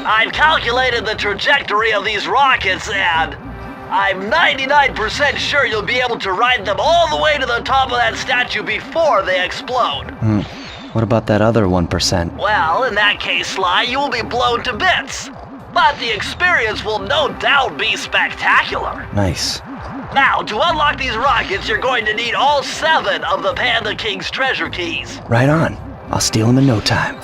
I've calculated the trajectory of these rockets and I'm 99% sure you'll be able to ride them all the way to the top of that statue before they explode. What about that other 1%? Well, in that case, Sly, you will be blown to bits. But the experience will no doubt be spectacular. Nice. Now, to unlock these rockets, you're going to need all 7 of the Panda King's treasure keys. Right on. I'll steal them in no time.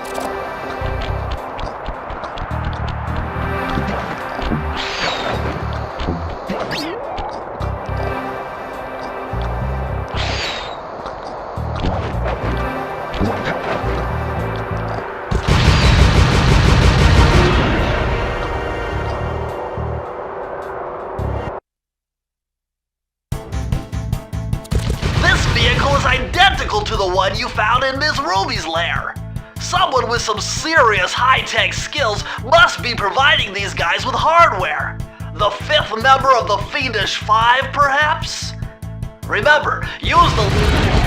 To the one you found in Miss Ruby's lair. Someone with some serious high-tech skills must be providing these guys with hardware. The 5th member of the Fiendish Five, perhaps? Remember, use the...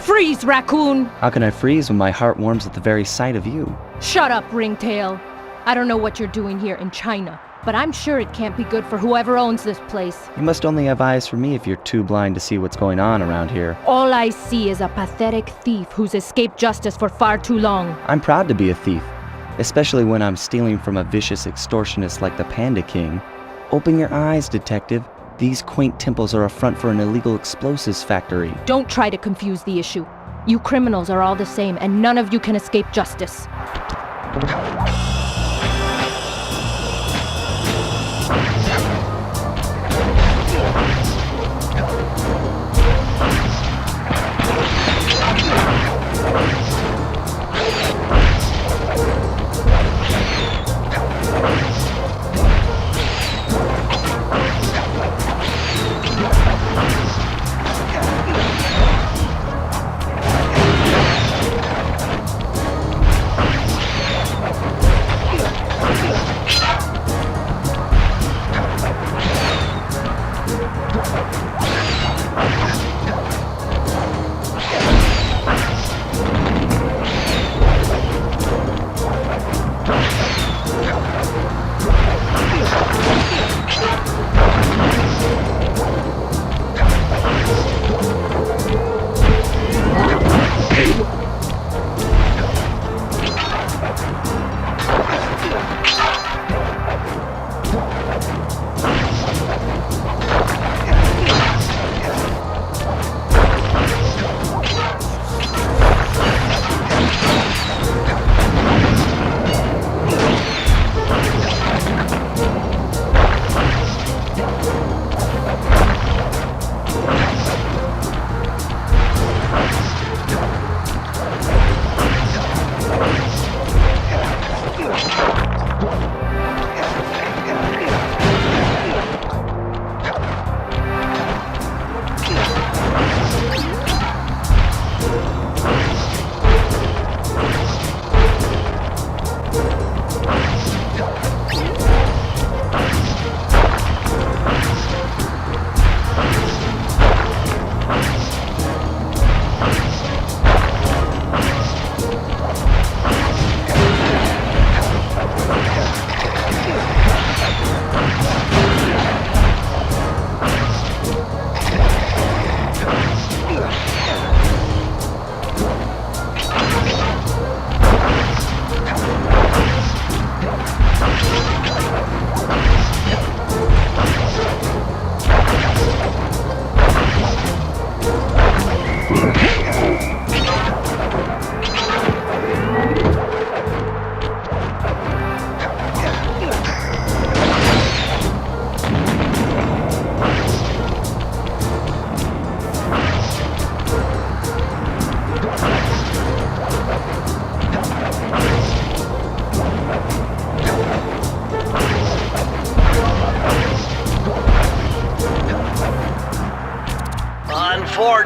Freeze, Raccoon! How can I freeze when my heart warms at the very sight of you? Shut up, Ringtail. I don't know what you're doing here in China, but I'm sure it can't be good for whoever owns this place. You must only have eyes for me if you're too blind to see what's going on around here. All I see is a pathetic thief who's escaped justice for far too long. I'm proud to be a thief, especially when I'm stealing from a vicious extortionist like the Panda King. Open your eyes, detective. These quaint temples are a front for an illegal explosives factory. Don't try to confuse the issue. You criminals are all the same, and none of you can escape justice.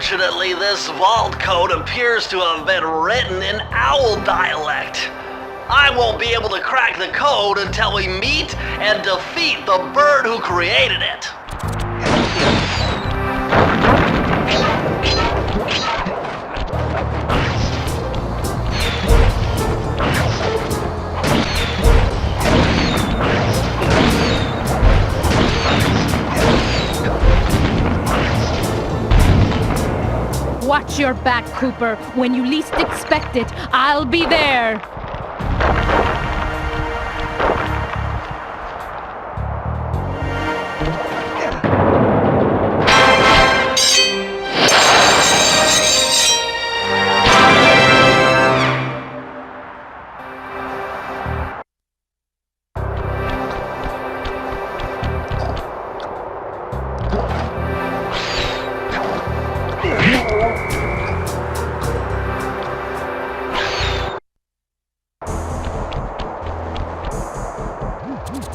Unfortunately, this vault code appears to have been written in owl dialect. I won't be able to crack the code until we meet and defeat the bird who created it. Watch your back, Cooper. When you least expect it, I'll be there.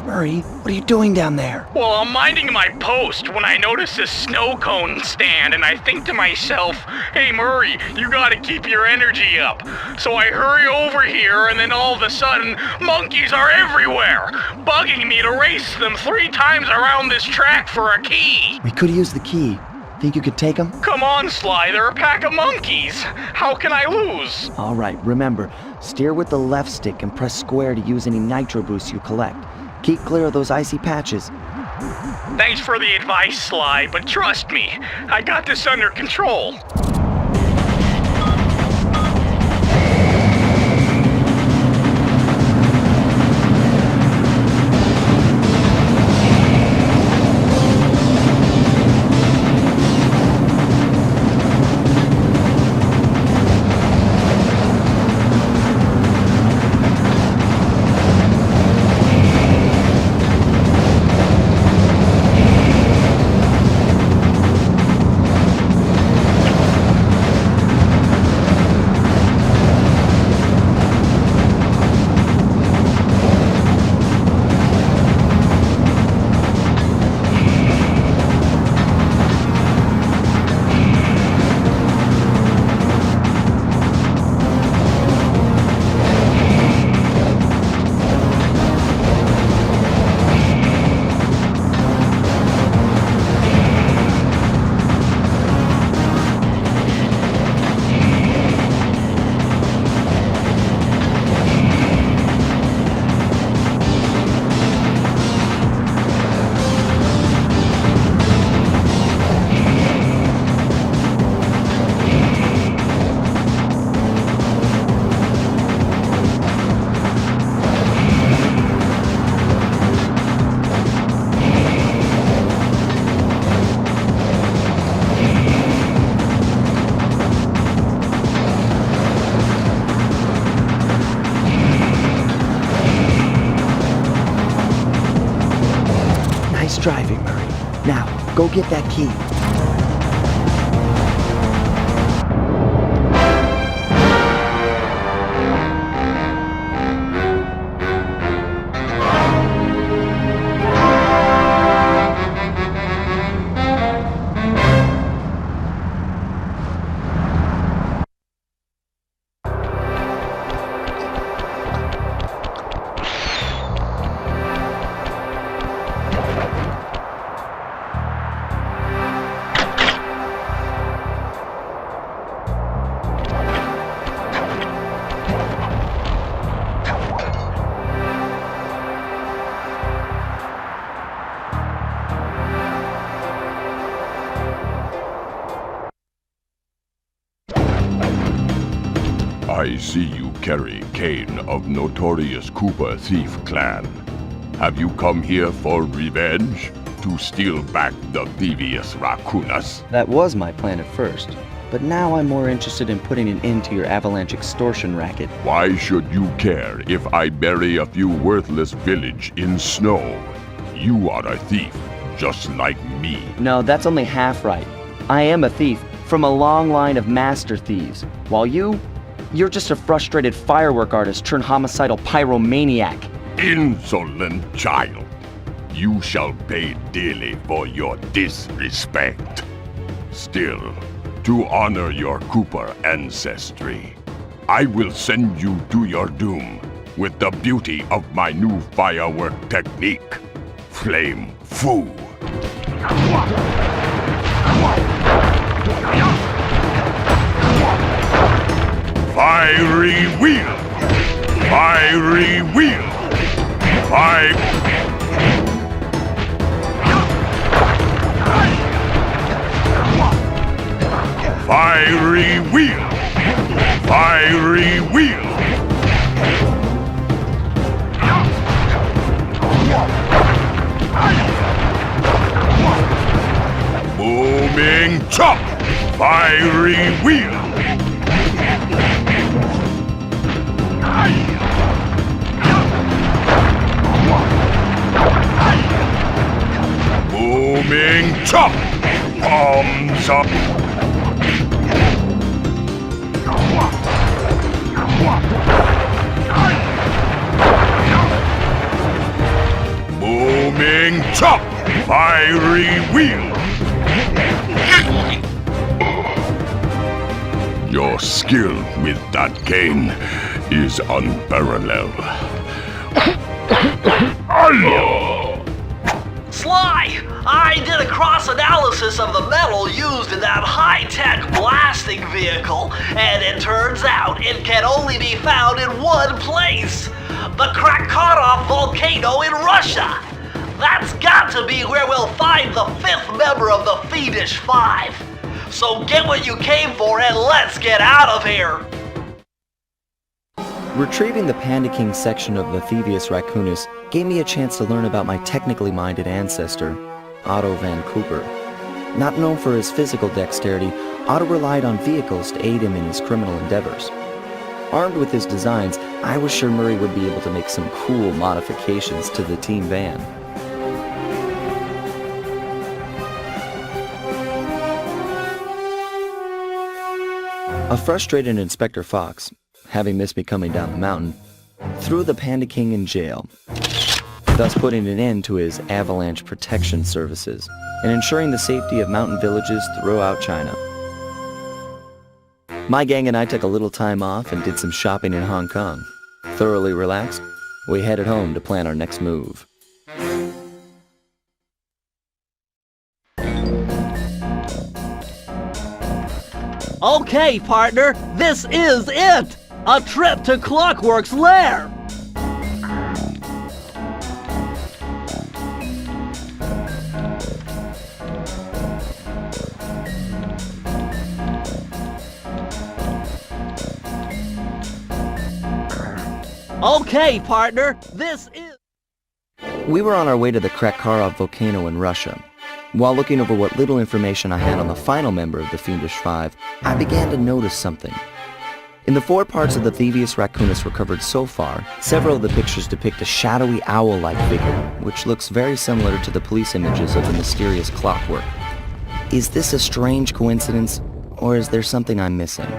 Murray, what are you doing down there? Well, I'm minding my post when I notice this snow cone stand, and I think to myself, hey Murray, you gotta keep your energy up. So I hurry over here, and then all of a sudden, monkeys are everywhere, bugging me to race them 3 times around this track for a key. We could use the key. Think you could take them? Come on, Sly, they're a pack of monkeys. How can I lose? All right, remember, steer with the left stick and press square to use any nitro boosts you collect. Keep clear of those icy patches. Thanks for the advice, Sly, but trust me, I got this under control. Nice driving, Murray. Now, go get that key. I see you carry Kane of Notorious Cooper Thief Clan. Have you come here for revenge? To steal back the Thievius Racoonus? That was my plan at first, but now I'm more interested in putting an end to your avalanche extortion racket. Why should you care if I bury a few worthless village in snow? You are a thief, just like me. No, that's only half right. I am a thief from a long line of master thieves, while you're just a frustrated firework artist turned homicidal pyromaniac. Insolent child. You shall pay dearly for your disrespect. Still, To honor your Cooper ancestry, I will send you to your doom with the beauty of my new firework technique, Flame Foo. Fiery wheel! Fiery wheel! Fiery wheel! Fiery wheel! Booming chop! Fiery wheel! Booming chop! Palms up! Booming chop! Fiery wheel! Your skill with that cane is unparalleled. Sly! I did a cross-analysis of the metal used in that high-tech blasting vehicle, and it turns out it can only be found in one place. The Racoonus volcano in Russia. That's got to be where we'll find the 5th member of the Fiendish Five. So get what you came for and let's get out of here! Retrieving the Panda King section of the Thievius Racoonus gave me a chance to learn about my technically minded ancestor, Otto van Cooper. Not known for his physical dexterity, Otto relied on vehicles to aid him in his criminal endeavors. Armed with his designs, I was sure Murray would be able to make some cool modifications to the team van. A frustrated Inspector Fox, having missed me coming down the mountain, threw the Panda King in jail, thus putting an end to his avalanche protection services and ensuring the safety of mountain villages throughout China. My gang and I took a little time off and did some shopping in Hong Kong. Thoroughly relaxed, we headed home to plan our next move. Okay, partner, this is it! A trip to Clockwork's lair! Okay, partner, this is... We were on our way to the Krakarov volcano in Russia. While looking over what little information I had on the final member of the Fiendish Five, I began to notice something. In the 4 parts of the Thievius Racoonus recovered so far, several of the pictures depict a shadowy owl-like figure, which looks very similar to the police images of the mysterious Clockwork. Is this a strange coincidence, or is there something I'm missing?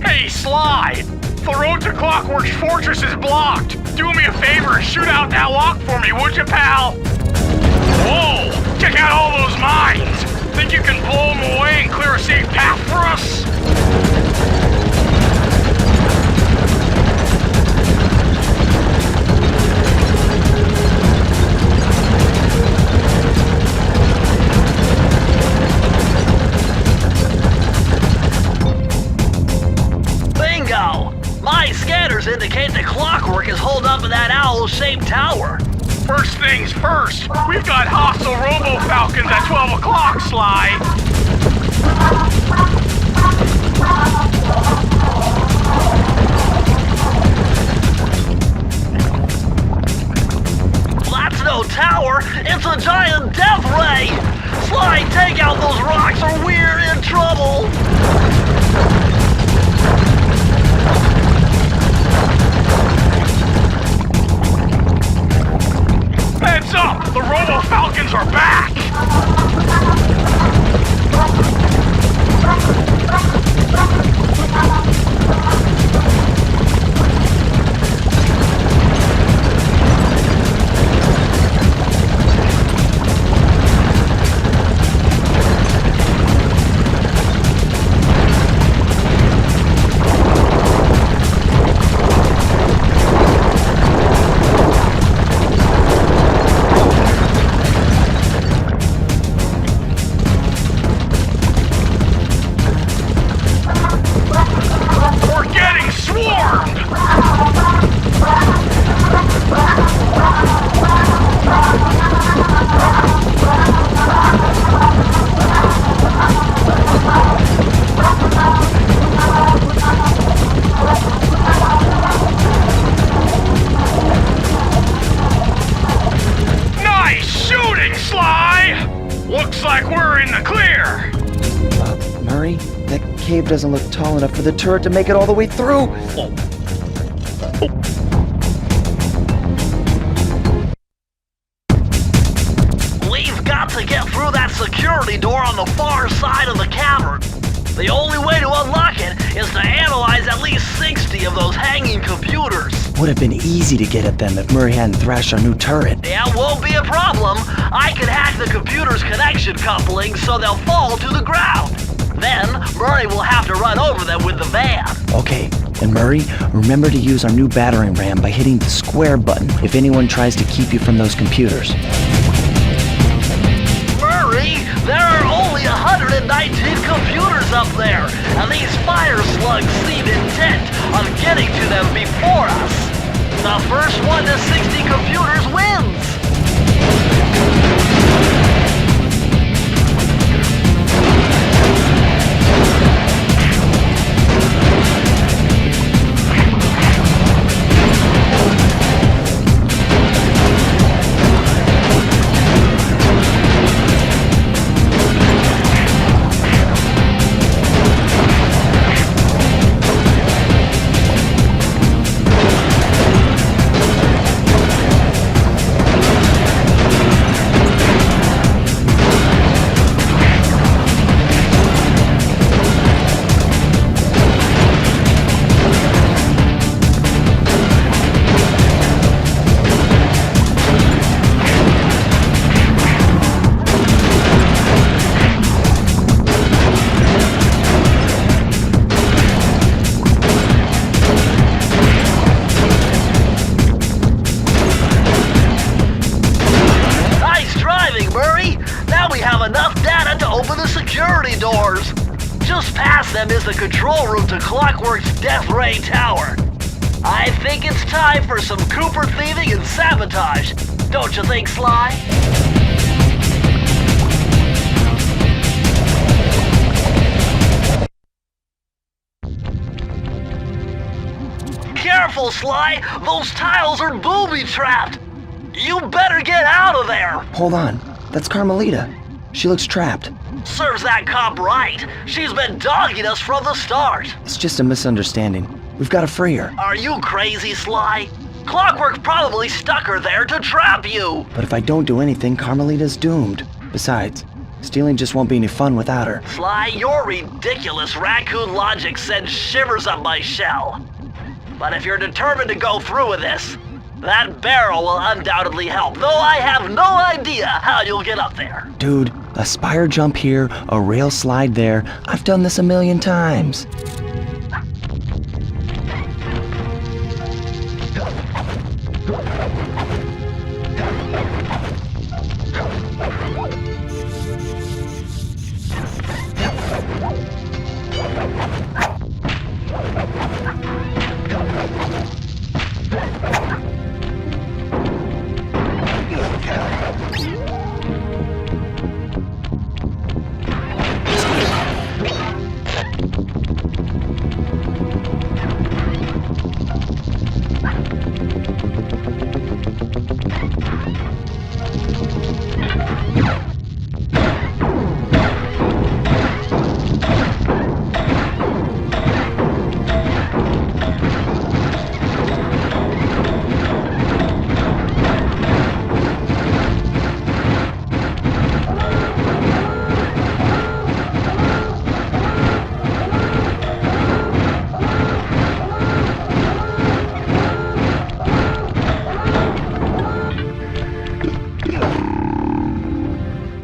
Hey, Sly! The road to Clockwork's fortress is blocked! Do me a favor, shoot out that lock for me, would you, pal? Whoa! Check out all those mines! Think you can blow them away and clear a safe path for us? My scanners indicate that Clockwork is holed up in that owl-shaped tower. First things first, we've got hostile robo-falcons at 12 o'clock, Sly. That's no tower, it's a giant death ray! Sly, take out those rocks or we're in trouble! Heads up! The Robo-Falcons are back! Looks like we're in the clear! Murray, that cave doesn't look tall enough for the turret to make it all the way through. We've got to get through that security door on the far side of the cavern. The only way to unlock it is to analyze at least 60 of those hanging computers. Would have been easy to get at them if Murray hadn't thrashed our new turret. Yeah, won't be a problem. I can hack the computer's connection coupling so they'll fall to the ground. Then, Murray will have to run over them with the van. Okay, and Murray, remember to use our new battering ram by hitting the square button if anyone tries to keep you from those computers. Murray, there are only 119 computers up there, and these fire slugs seem intent on getting to them before us. The first one to 60 computers wins! Just past them is the control room to Clockwork's Death Ray Tower. I think it's time for some Cooper thieving and sabotage. Don't you think, Sly? Careful, Sly! Those tiles are booby-trapped! You better get out of there! Hold on, that's Carmelita. She looks trapped. Serves that cop right. She's been dogging us from the start. It's just a misunderstanding. We've got to free her. Are you crazy, Sly? Clockwork probably stuck her there to trap you. But if I don't do anything, Carmelita's doomed. Besides, stealing just won't be any fun without her. Sly, your ridiculous raccoon logic sends shivers up my shell. But if you're determined to go through with this, that barrel will undoubtedly help, though I have no idea how you'll get up there. Dude, a spire jump here, a rail slide there. I've done this a million times.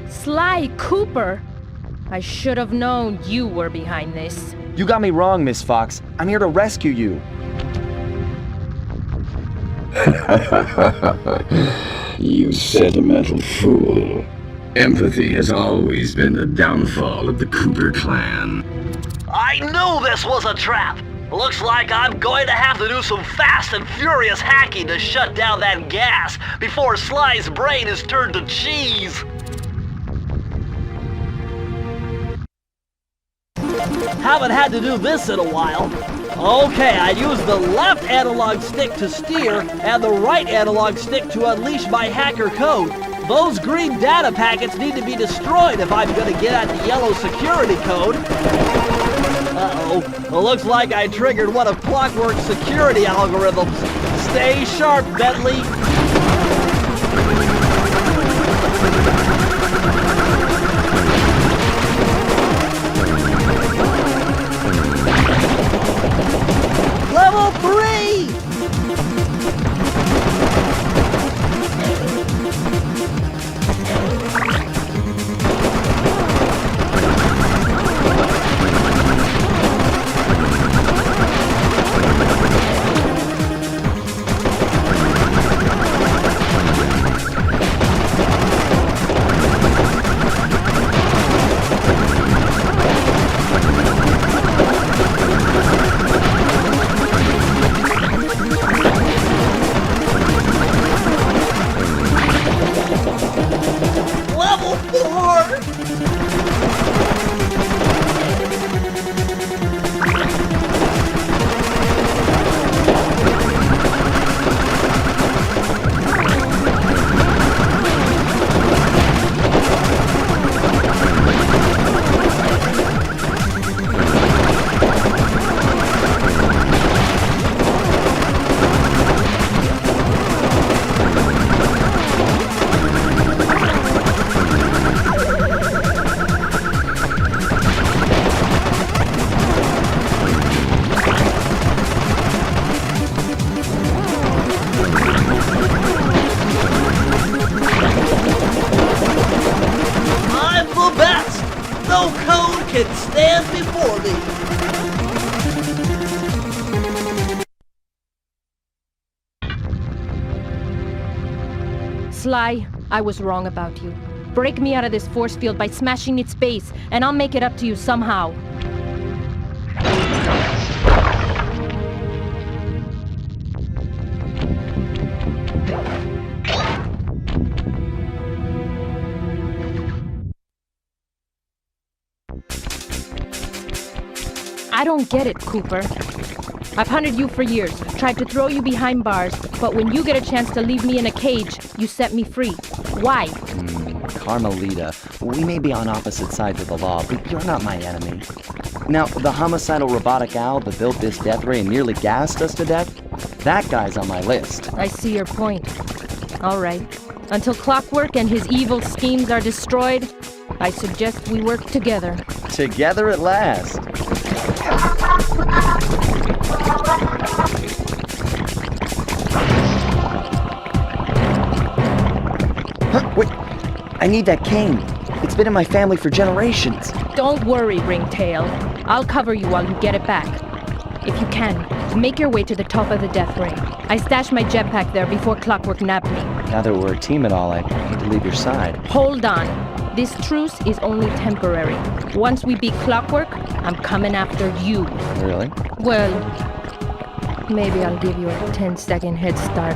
Sly Cooper! I should have known you were behind this. You got me wrong, Miss Fox. I'm here to rescue you. You sentimental fool. Empathy has always been the downfall of the Cooper clan. I knew this was a trap. Looks like I'm going to have to do some fast and furious hacking to shut down that gas before Sly's brain is turned to cheese. Haven't had to do this in a while. Okay, I use the left analog stick to steer and the right analog stick to unleash my hacker code. Those green data packets need to be destroyed if I'm gonna get at the yellow security code. Uh-oh. Well, looks like I triggered one of Clockwork's security algorithms. Stay sharp, Bentley. Level 3! Level 4! I'm the best! No code can stand before me! Sly, I was wrong about you. Break me out of this force field by smashing its base, and I'll make it up to you somehow. I don't get it, Cooper. I've hunted you for years, tried to throw you behind bars, but when you get a chance to leave me in a cage, you set me free. Why? Carmelita, we may be on opposite sides of the law, but you're not my enemy. Now, the homicidal robotic owl that built this death ray and nearly gassed us to death, that guy's on my list. I see your point. All right. Until Clockwork and his evil schemes are destroyed, I suggest we work together. Together at last. Huh, wait, I need that cane. It's been in my family for generations. Don't worry, Ringtail. I'll cover you while you get it back. If you can, make your way to the top of the death ray. I stashed my jetpack there before Clockwork nabbed me. Now that we're a team and all, I hate to leave your side. Hold on. This truce is only temporary. Once we beat Clockwork, I'm coming after you. Really? Well, maybe I'll give you a 10-second head start.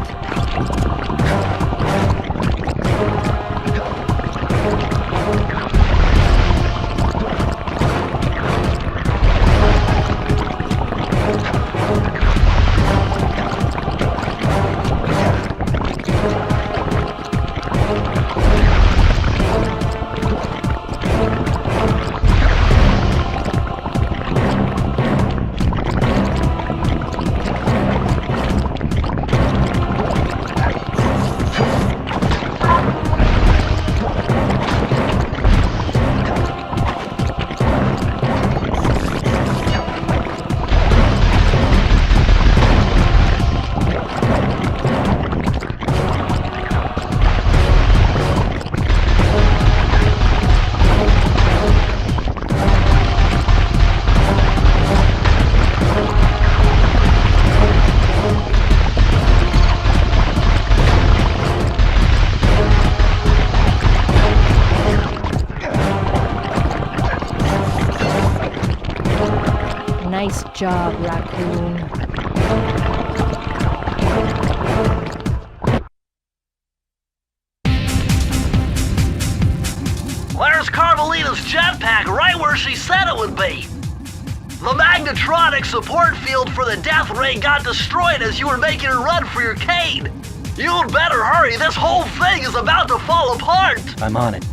Nice job, Raccoon. There's Carmelita's jetpack right where she said it would be. The magnetronic support field for the death ray got destroyed as you were making a run for your cane. You'd better hurry, this whole thing is about to fall apart! I'm on it.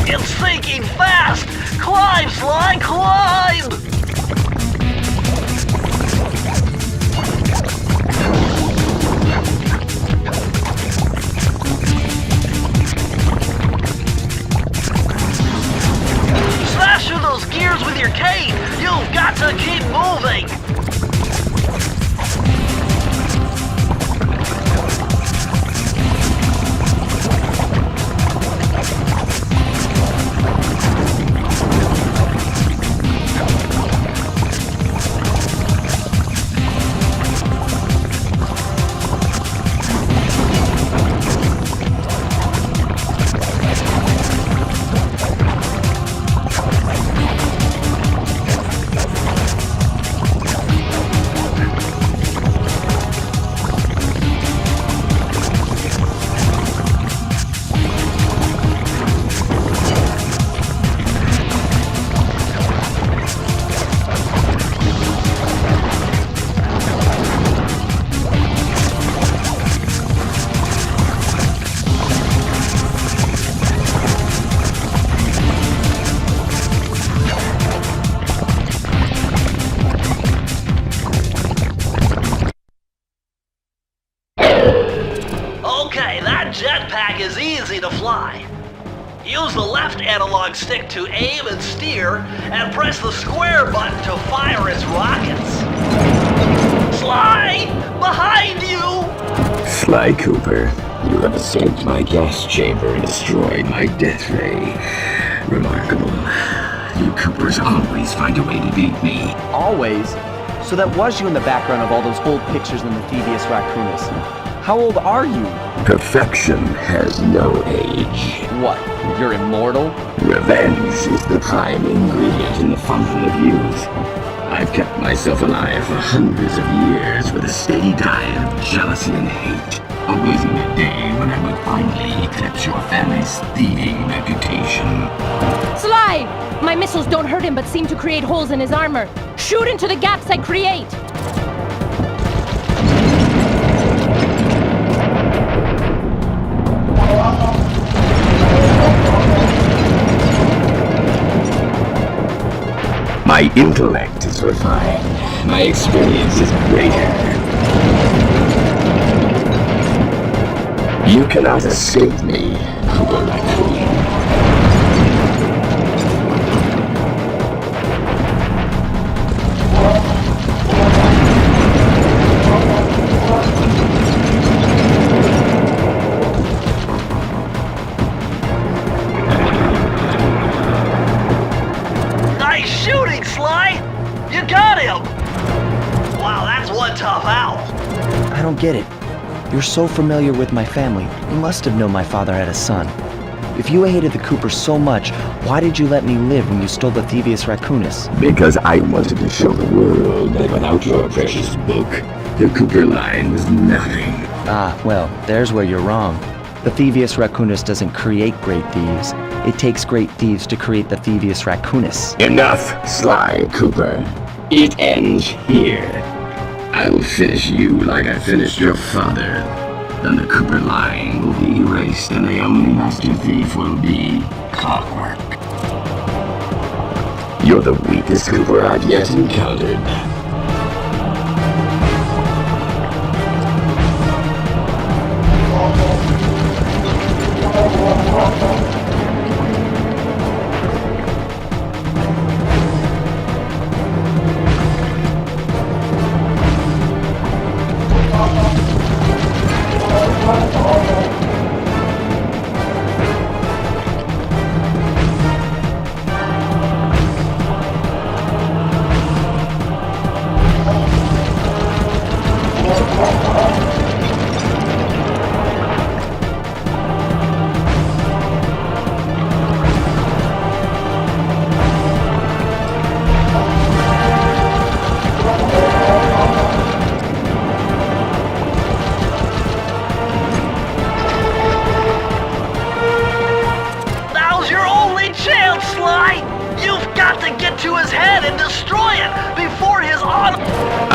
It's sinking fast! Climb, Sly, climb! Slash through those gears with your cane! You've got to keep moving! Okay, that jetpack is easy to fly. Use the left analog stick to aim and steer, and press the square button to fire its rockets. Sly! Behind you! Sly Cooper, you have escaped my gas chamber and destroyed my death ray. Remarkable. You Coopers always find a way to beat me. Always? So that was you in the background of all those old pictures in the Thievius Racoonus. How old are you? Perfection has no age. What? You're immortal? Revenge is the prime ingredient in the fountain of youth. I've kept myself alive for hundreds of years with a steady diet of jealousy and hate, awaiting the day when I would finally eclipse your family's thieving reputation. Sly! My missiles don't hurt him but seem to create holes in his armor. Shoot into the gaps I create! My intellect is refined. My experience is greater. You cannot escape me, Cooper Raccoon. Nice shooting, Sly! You got him! Wow, that's one tough owl. I don't get it. You're so familiar with my family. You must have known my father had a son. If you hated the Coopers so much, why did you let me live when you stole the Thievius Racoonus? Because I wanted to show the world that without your precious book, the Cooper line was nothing. Ah, well, there's where you're wrong. The Thievius Racoonus doesn't create great thieves. It takes great thieves to create the Thievius Racoonus. Enough, Sly Cooper. It ends here. I will finish you like I finished your father. Then the Cooper line will be erased and the only master thief will be Clockwork. You're the weakest Cooper I've yet encountered.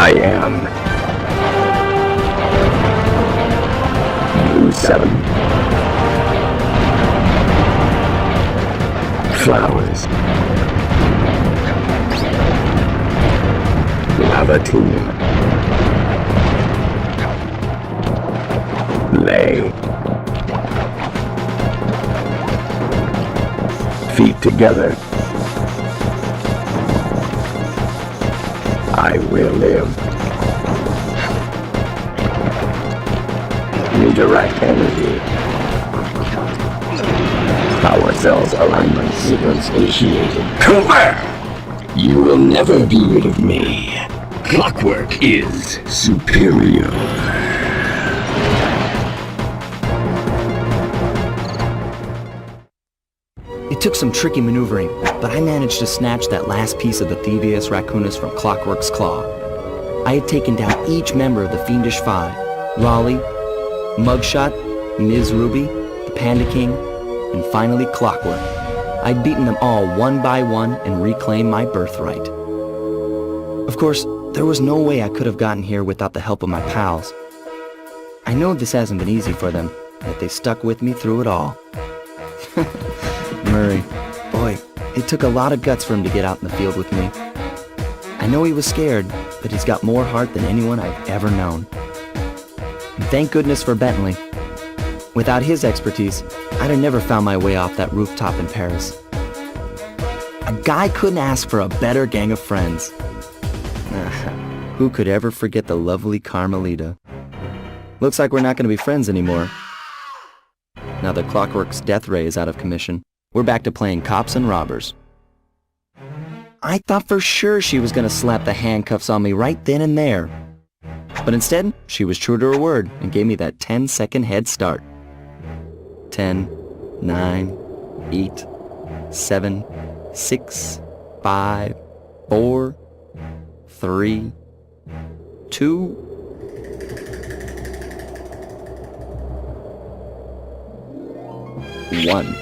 I am Blue 7. Flowers. Lava tomb. Lay. Feet together. I will live. Redirect energy. Power cells alignment sequence initiated. You will never be rid of me. Clockwork is superior. It took some tricky maneuvering, but I managed to snatch that last piece of the Thievius Racoonus from Clockwork's claw. I had taken down each member of the Fiendish Five: Raleigh, Mugshot, Ms. Ruby, the Panda King, and finally Clockwork. I'd beaten them all one by one and reclaimed my birthright. Of course, there was no way I could have gotten here without the help of my pals. I know this hasn't been easy for them, yet they stuck with me through it all. Murray, boy, it took a lot of guts for him to get out in the field with me. I know he was scared, but he's got more heart than anyone I've ever known. And thank goodness for Bentley. Without his expertise, I'd have never found my way off that rooftop in Paris. A guy couldn't ask for a better gang of friends. Who could ever forget the lovely Carmelita? Looks like we're not going to be friends anymore. Now that Clockwork's death ray is out of commission, we're back to playing cops and robbers. I thought for sure she was going to slap the handcuffs on me right then and there. But instead, she was true to her word and gave me that 10-second head start. 10, 9, 8, 7, 6, 5, 4, 3, 2, 1.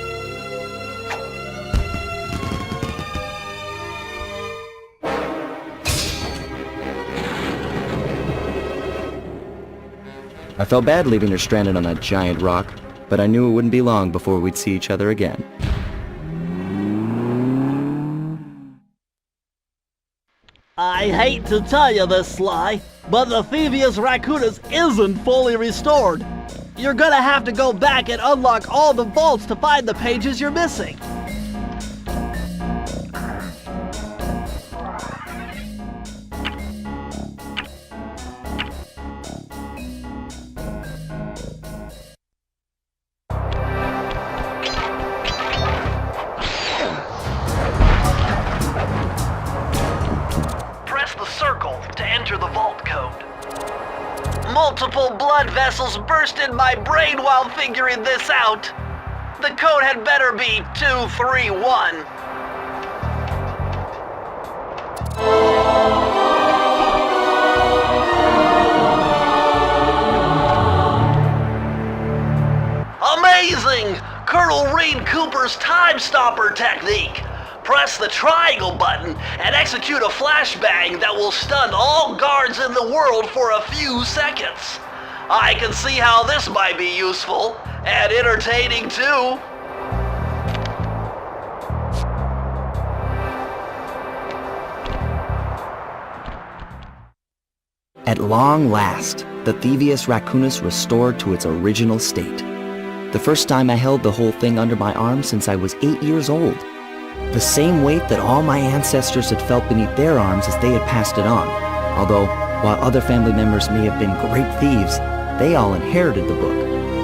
I felt bad leaving her stranded on that giant rock, but I knew it wouldn't be long before we'd see each other again. I hate to tell you this, Sly, but the Thievius Racoonus isn't fully restored. You're gonna have to go back and unlock all the vaults to find the pages you're missing. Press the circle to enter the vault code. Multiple blood vessels burst in my brain while figuring this out. The code had better be 231. Amazing! Colonel Reed Cooper's Time Stopper technique. Press the triangle button and execute a flashbang that will stun all guards in the world for a few seconds. I can see how this might be useful and entertaining too. At long last, the Thievius Racoonus restored to its original state. The first time I held the whole thing under my arm since I was 8 years old. The same weight that all my ancestors had felt beneath their arms as they had passed it on. Although, while other family members may have been great thieves, they all inherited the book.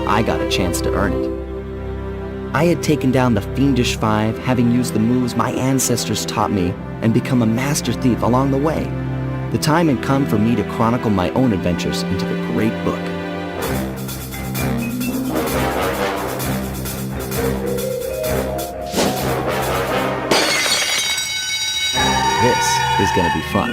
I got a chance to earn it. I had taken down the Fiendish Five, having used the moves my ancestors taught me, and become a master thief along the way. The time had come for me to chronicle my own adventures into the great book. This is gonna be fun.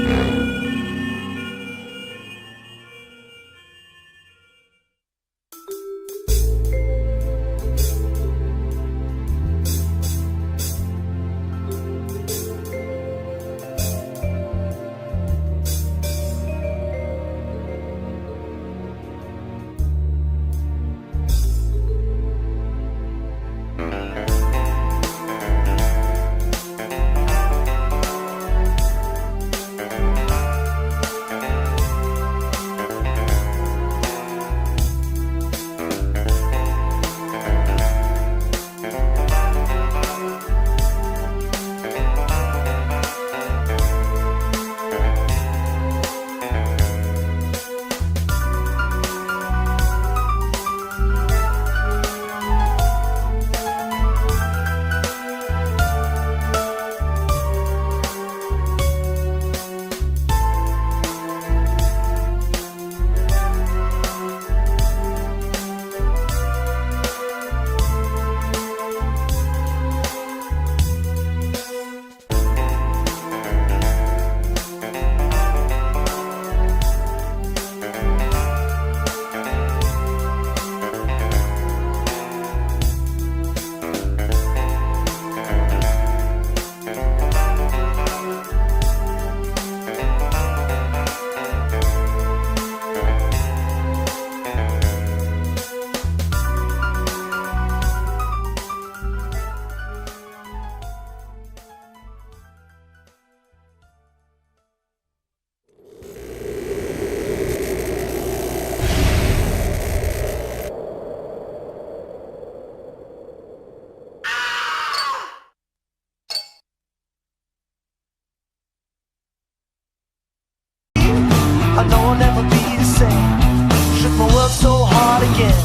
I know I'll never be the same. Shook my world so hard again.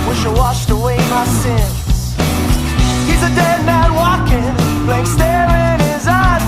Wish I washed away my sins. He's a dead man walking, blank stare in his eyes.